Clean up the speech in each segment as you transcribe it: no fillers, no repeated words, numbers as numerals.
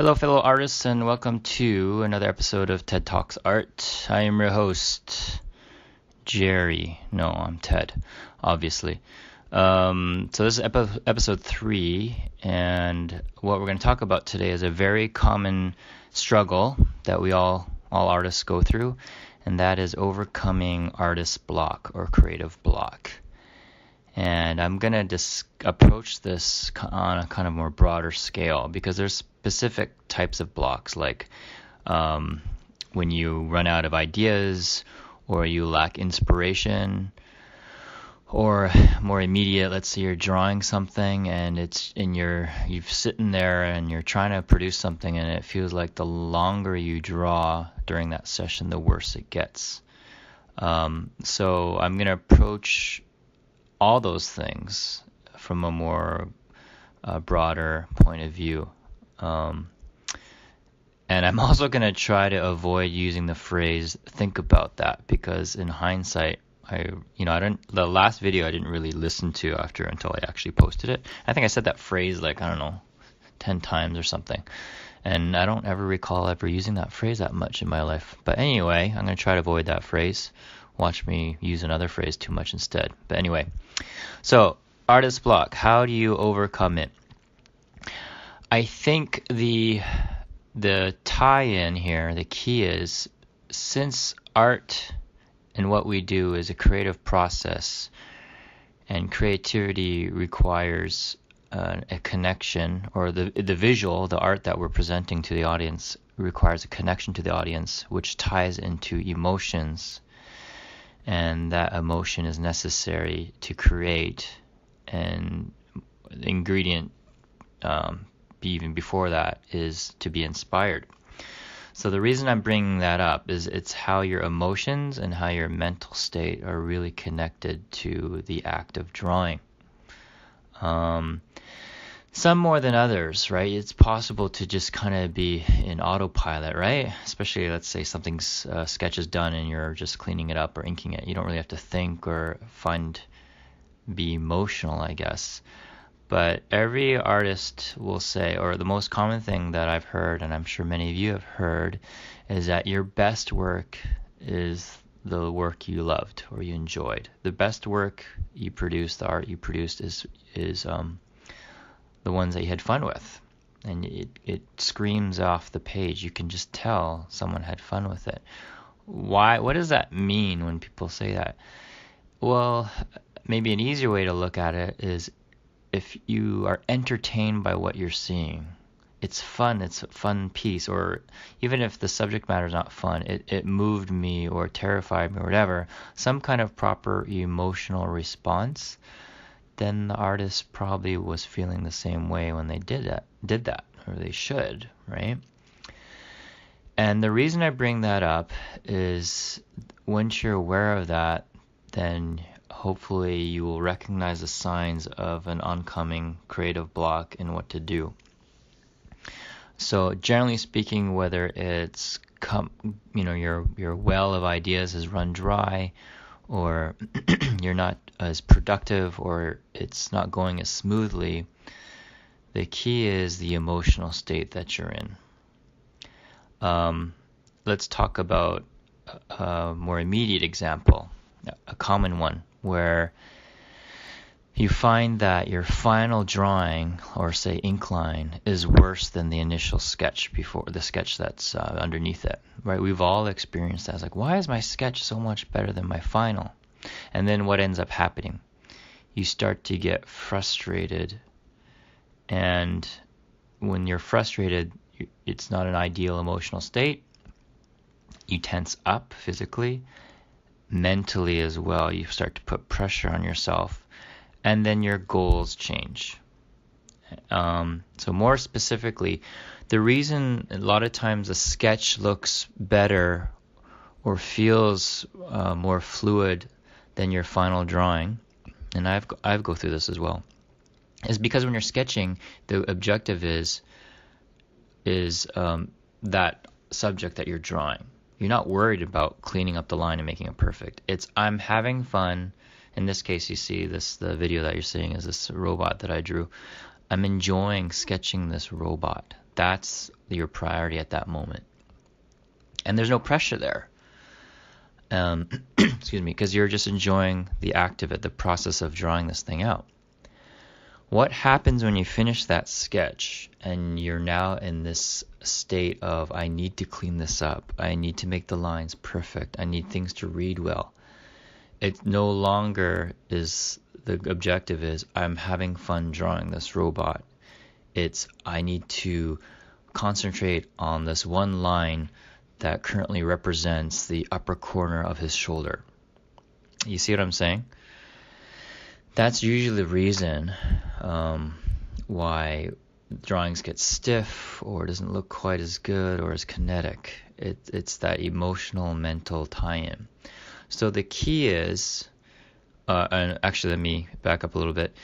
Hello, fellow artists, and welcome to another episode of TED Talks Art. I am your host, Jerry. No, I'm Ted, obviously. So this is episode 3, and what we're going to talk about today is a very common struggle that we all artists go through, and that is overcoming artist block or creative block. And I'm going to approach this on a kind of more broader scale because there's specific types of blocks, like when you run out of ideas or you lack inspiration, or more immediate, let's say you're drawing something and you're sitting there and you're trying to produce something and it feels like the longer you draw during that session, the worse it gets. So I'm going to approach all those things from a more broader point of view. And I'm also going to try to avoid using the phrase "think about that," because in hindsight, the last video I didn't really listen to until I actually posted it. I think I said that phrase 10 times or something. And I don't ever recall ever using that phrase that much in my life. But anyway, I'm going to try to avoid that phrase. Watch me use another phrase too much instead. But anyway, so artist block, how do you overcome it? I think the tie-in here, the key is, since art and what we do is a creative process, and creativity requires a connection, or the visual, the art that we're presenting to the audience requires a connection to the audience, which ties into emotions. And that emotion is necessary to create, and the ingredient even before that is to be inspired. So the reason I'm bringing that up is it's how your emotions and how your mental state are really connected to the act of drawing. Some more than others, right? It's possible to just kind of be in autopilot, right? Especially, let's say something's sketch is done and you're just cleaning it up or inking it. You don't really have to think or be emotional, I guess. But every artist will say, or the most common thing that I've heard, and I'm sure many of you have heard, is that your best work is the work you loved or you enjoyed. The best work you produced, the art you produced, is the ones that you had fun with, and it screams off the page. You can just tell someone had fun with it. Why? What does that mean when people say that? Well, maybe an easier way to look at it is if you are entertained by what you're seeing. It's fun. It's a fun piece. Or even if the subject matter is not fun, it moved me or terrified me or whatever, some kind of proper emotional response, then the artist probably was feeling the same way when they did that, or they should, right? And the reason I bring that up is once you're aware of that, then hopefully you will recognize the signs of an oncoming creative block and what to do. So generally speaking, whether it's your well of ideas has run dry, or you're not as productive, or it's not going as smoothly, the key is the emotional state that you're in. Let's talk about a more immediate example, a common one, where you find that your final drawing, or say ink line, is worse than the initial sketch before the sketch that's underneath it, right? We've all experienced that. It's like, why is my sketch so much better than my final? And then what ends up happening? You start to get frustrated, and when you're frustrated, it's not an ideal emotional state. You tense up physically, mentally as well. You start to put pressure on yourself, and then your goals change. So more specifically, the reason a lot of times a sketch looks better or feels more fluid than your final drawing, and I've go through this as well, is because when you're sketching, the objective is that subject that you're drawing. You're not worried about cleaning up the line and making it perfect. It's, I'm having fun. In this case, you see the video that you're seeing is this robot that I drew. I'm enjoying sketching this robot. That's your priority at that moment. And there's no pressure there. Excuse me, because you're just enjoying the act of it, the process of drawing this thing out. What happens when you finish that sketch and you're now in this state of, I need to clean this up, I need to make the lines perfect, I need things to read well. It no longer is, the objective is, I'm having fun drawing this robot. It's, I need to concentrate on this one line that currently represents the upper corner of his shoulder. You see what I'm saying? That's usually the reason why drawings get stiff or doesn't look quite as good or as kinetic. It's that emotional, mental tie-in. So the key is, and actually let me back up a little bit,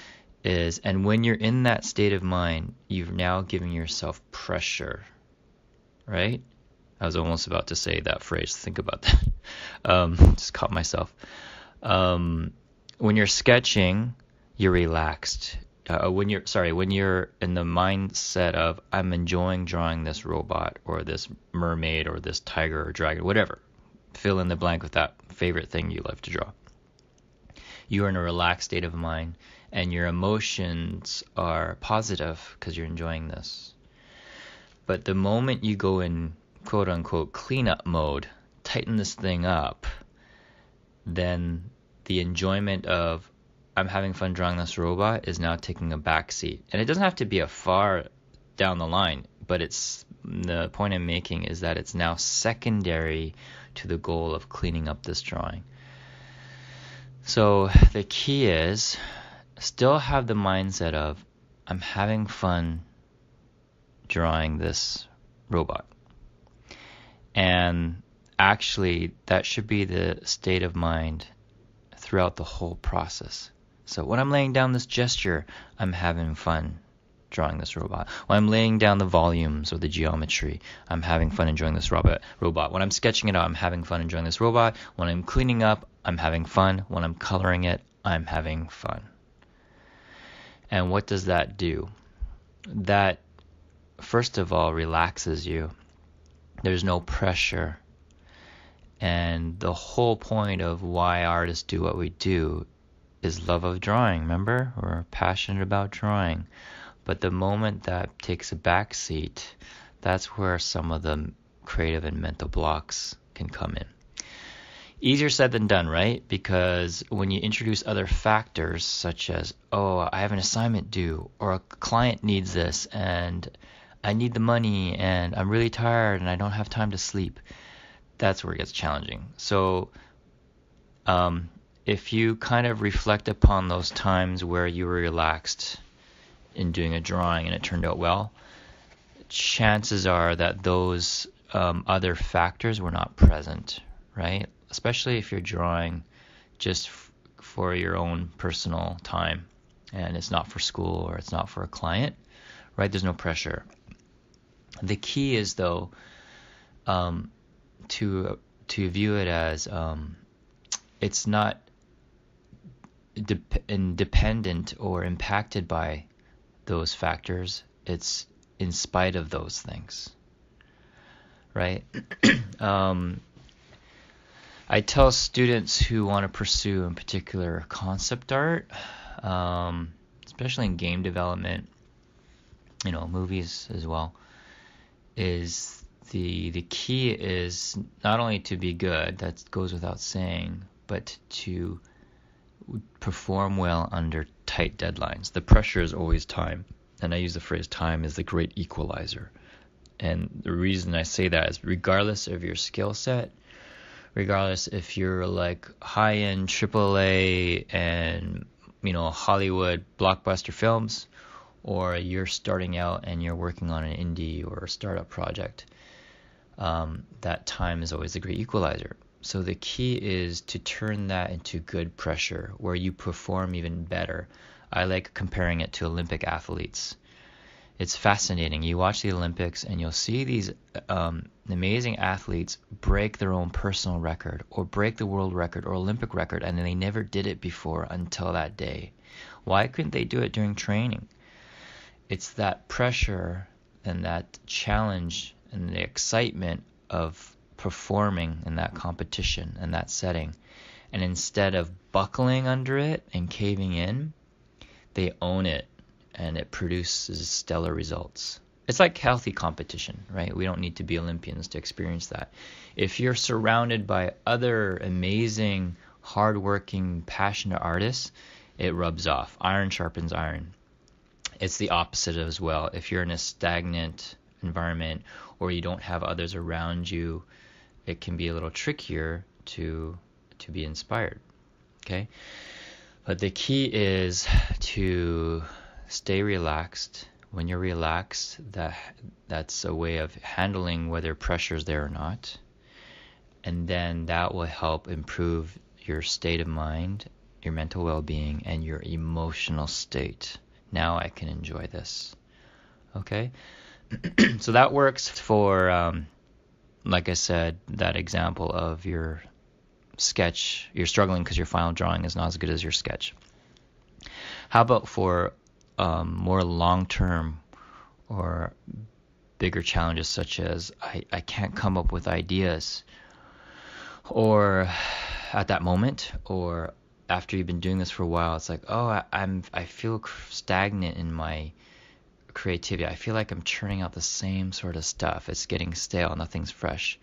is, and when you're in that state of mind, you've now given yourself pressure, right? I was almost about to say that phrase. Think about that. Just caught myself. When you're sketching, you're relaxed. When you're in the mindset of, I'm enjoying drawing this robot or this mermaid or this tiger or dragon, whatever. Fill in the blank with that favorite thing you love to draw. You are in a relaxed state of mind and your emotions are positive because you're enjoying this. But the moment you go in quote unquote cleanup mode, tighten this thing up, then the enjoyment of, I'm having fun drawing this robot, is now taking a back seat. And it doesn't have to be a far down the line, but it's, the point I'm making is that it's now secondary to the goal of cleaning up this drawing. So the key is, still have the mindset of, I'm having fun drawing this robot. And actually, that should be the state of mind throughout the whole process. So when I'm laying down this gesture, I'm having fun drawing this robot. When I'm laying down the volumes or the geometry, I'm having fun enjoying this robot. When I'm sketching it out, I'm having fun enjoying this robot. When I'm cleaning up, I'm having fun. When I'm coloring it, I'm having fun. And what does that do? That, first of all, relaxes you. There's no pressure. And the whole point of why artists do what we do is love of drawing. Remember? We're passionate about drawing. But the moment that takes a back seat, that's where some of the creative and mental blocks can come in. Easier said than done, right? Because when you introduce other factors such as, oh, I have an assignment due, or a client needs this, and I need the money, and I'm really tired, and I don't have time to sleep, that's where it gets challenging. So if you kind of reflect upon those times where you were relaxed in doing a drawing and it turned out well, chances are that those other factors were not present, right? Especially if you're drawing just for your own personal time and it's not for school or it's not for a client, right? There's no pressure. The key is, though, to view it as it's not independent or impacted by those factors. It's in spite of those things, right? I tell students who want to pursue in particular concept art, especially in game development, movies as well, is the key is not only to be good, that goes without saying, but to perform well under tight deadlines. The pressure is always time, and I use the phrase time is the great equalizer. And the reason I say that is regardless of your skill set, regardless if you're like high-end AAA and Hollywood blockbuster films, or you're starting out and you're working on an indie or a startup project, that time is always the great equalizer. So the key is to turn that into good pressure where you perform even better. I like comparing it to Olympic athletes. It's fascinating. You watch the Olympics and you'll see these amazing athletes break their own personal record or break the world record or Olympic record, and they never did it before until that day. Why couldn't they do it during training? it's that pressure and that challenge and the excitement of performing in that competition and that setting. And instead of buckling under it and caving in, they own it, and it produces stellar results. It's like healthy competition, right? We don't need to be Olympians to experience that. If you're surrounded by other amazing, hardworking, passionate artists, it rubs off. Iron sharpens iron. It's the opposite as well. If you're in a stagnant environment or you don't have others around you, it can be a little trickier to be inspired. Okay? But the key is to stay relaxed. When you're relaxed, that's a way of handling whether pressure is there or not. And then that will help improve your state of mind, your mental well-being, and your emotional state. Now I can enjoy this. Okay? So that works for, like I said, that example of your sketch. You're struggling because your final drawing is not as good as your sketch. How about for more long-term or bigger challenges, such as I can't come up with ideas, or at that moment, or after you've been doing this for a while, it's like, oh, I feel stagnant in my creativity. I feel like I'm churning out the same sort of stuff. It's getting stale. Nothing's fresh.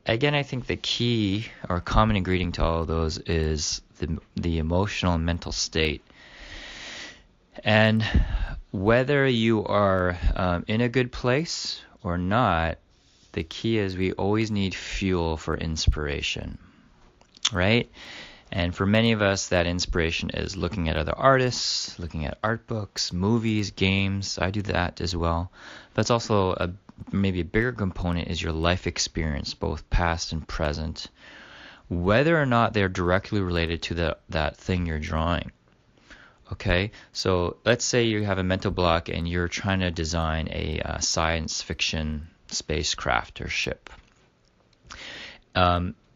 Again, I think the key or common ingredient to all of those is the emotional and mental state. And whether you are in a good place or not, the key is we always need fuel for inspiration, right? And for many of us, that inspiration is looking at other artists, looking at art books, movies, games. I do that as well. But it's also maybe a bigger component is your life experience, both past and present, whether or not they're directly related to that thing you're drawing. Okay, so let's say you have a mental block and you're trying to design a science fiction spacecraft or ship.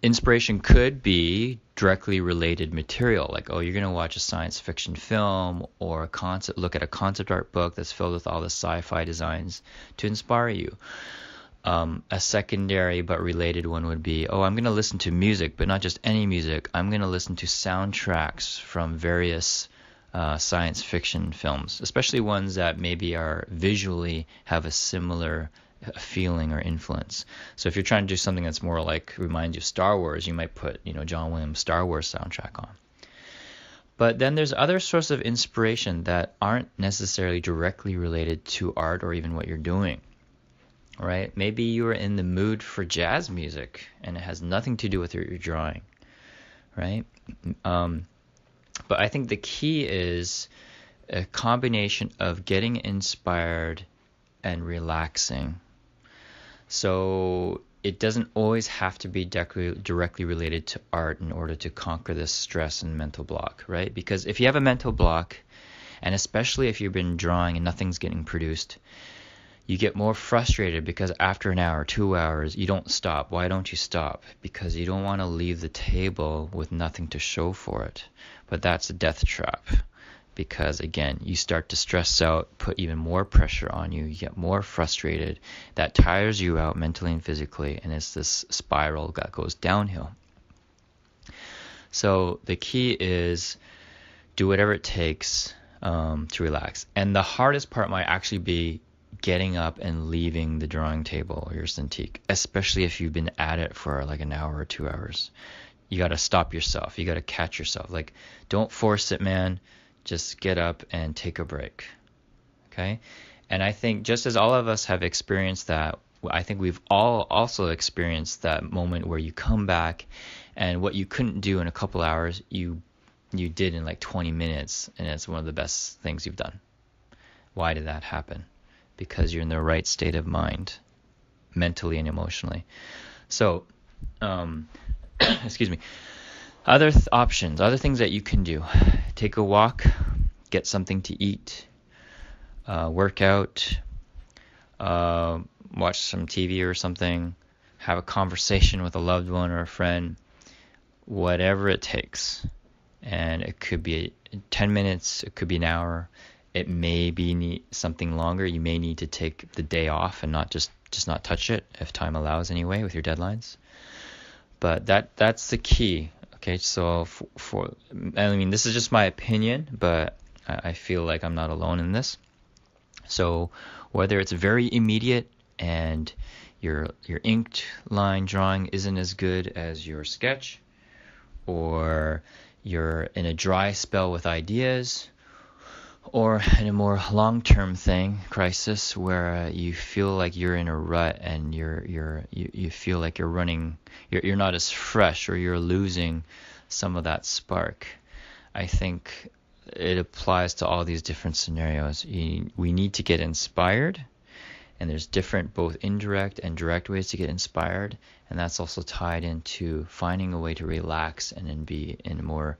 Inspiration could be directly related material, like, oh, you're going to watch a science fiction film or look at a concept art book that's filled with all the sci-fi designs to inspire you. A secondary but related one would be, oh, I'm going to listen to music, but not just any music. I'm going to listen to soundtracks from various science fiction films, especially ones that maybe are visually have a similar feeling or influence. So if you're trying to do something that's more like reminds you of Star Wars, you might put, John Williams' Star Wars soundtrack on. But then there's other sources of inspiration that aren't necessarily directly related to art or even what you're doing. Right? Maybe you are in the mood for jazz music and it has nothing to do with your drawing. Right? But I think the key is a combination of getting inspired and relaxing. So it doesn't always have to be directly related to art in order to conquer this stress and mental block, right? Because if you have a mental block, and especially if you've been drawing and nothing's getting produced, you get more frustrated because after an hour, 2 hours, you don't stop. Why don't you stop? Because you don't want to leave the table with nothing to show for it. But that's a death trap. Because again, you start to stress out, put even more pressure on you, you get more frustrated. That tires you out mentally and physically, and it's this spiral that goes downhill. So the key is do whatever it takes to relax. And the hardest part might actually be getting up and leaving the drawing table or your Cintiq, especially if you've been at it for like an hour or 2 hours. You got to stop yourself. You got to catch yourself. Like, don't force it, man. Just get up and take a break. Okay? And I think just as all of us have experienced that, I think we've all also experienced that moment where you come back and what you couldn't do in a couple hours, you did in like 20 minutes, and it's one of the best things you've done. Why did that happen? Because you're in the right state of mind, mentally and emotionally. So, excuse me. Other options, other things that you can do. Take a walk, get something to eat, work out, watch some TV or something, have a conversation with a loved one or a friend, whatever it takes. And it could be 10 minutes, it could be an hour. it may be something longer. You may need to take the day off and just not touch it if time allows anyway with your deadlines. But that's the key. Okay, so I mean, this is just my opinion, but I feel like I'm not alone in this. So whether it's very immediate and your inked line drawing isn't as good as your sketch, or you're in a dry spell with ideas, or in a more long-term crisis where you feel like you're in a rut and you feel like you're not as fresh, or you're losing some of that spark. I think it applies to all these different scenarios. We need to get inspired, and there's different both indirect and direct ways to get inspired, and that's also tied into finding a way to relax and then be in a more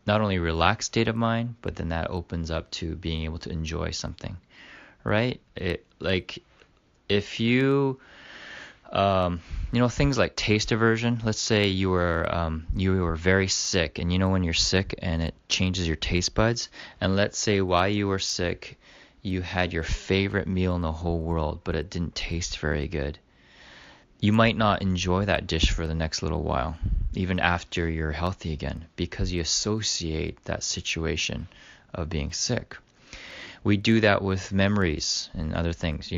not only relaxed state of mind, but then that opens up to being able to enjoy something, right? Like if you things like taste aversion. Let's say you were very sick, and when you're sick and it changes your taste buds, and let's say while you were sick you had your favorite meal in the whole world, but it didn't taste very good. You might not enjoy that dish for the next little while, even after you're healthy again, because you associate that situation of being sick. We do that with memories and other things.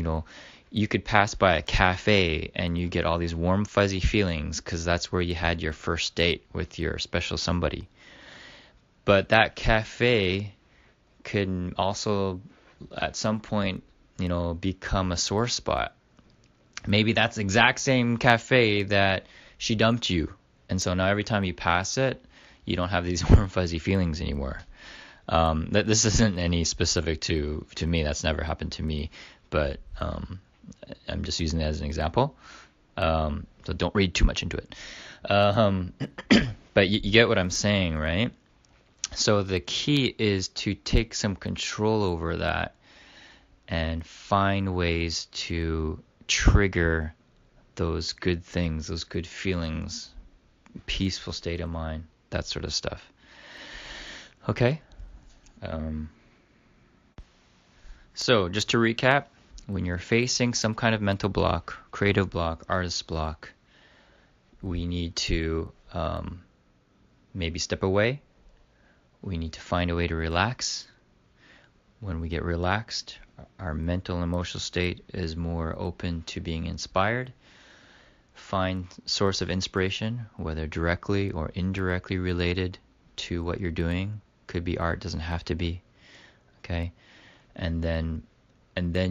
You could pass by a cafe and you get all these warm, fuzzy feelings because that's where you had your first date with your special somebody. But that cafe can also, at some point, become a sore spot. Maybe that's the exact same cafe that she dumped you. And so now every time you pass it, you don't have these warm, fuzzy feelings anymore. This isn't any specific to me. That's never happened to me. But I'm just using it as an example. So don't read too much into it. But you get what I'm saying, right? So the key is to take some control over that and find ways to trigger those good things, those good feelings, peaceful state of mind, that sort of stuff. Okay? So just to recap, when you're facing some kind of mental block, creative block, artist block, we need to maybe step away. We need to find a way to relax. When we get relaxed, our mental and emotional state is more open to being inspired. Find source of inspiration, whether directly or indirectly related to what you're doing. Could be art, doesn't have to be. Okay? And then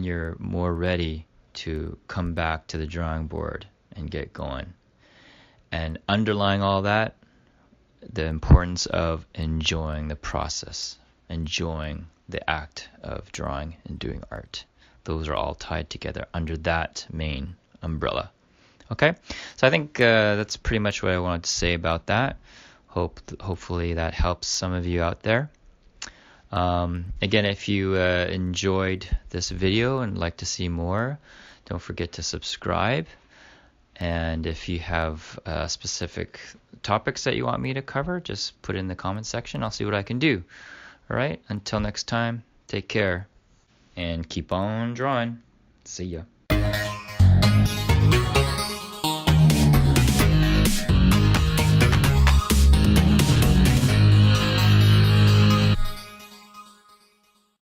you're more ready to come back to the drawing board and get going. And underlying all that, the importance of enjoying the process, enjoying the act of drawing and doing art. Those are all tied together under that main umbrella. Okay? So I think that's pretty much what I wanted to say about that. Hopefully that helps some of you out there. Again, if you enjoyed this video and like to see more, don't forget to subscribe. And if you have specific topics that you want me to cover, just put it in the comment section. I'll see what I can do. All right, until next time, take care and keep on drawing. See ya.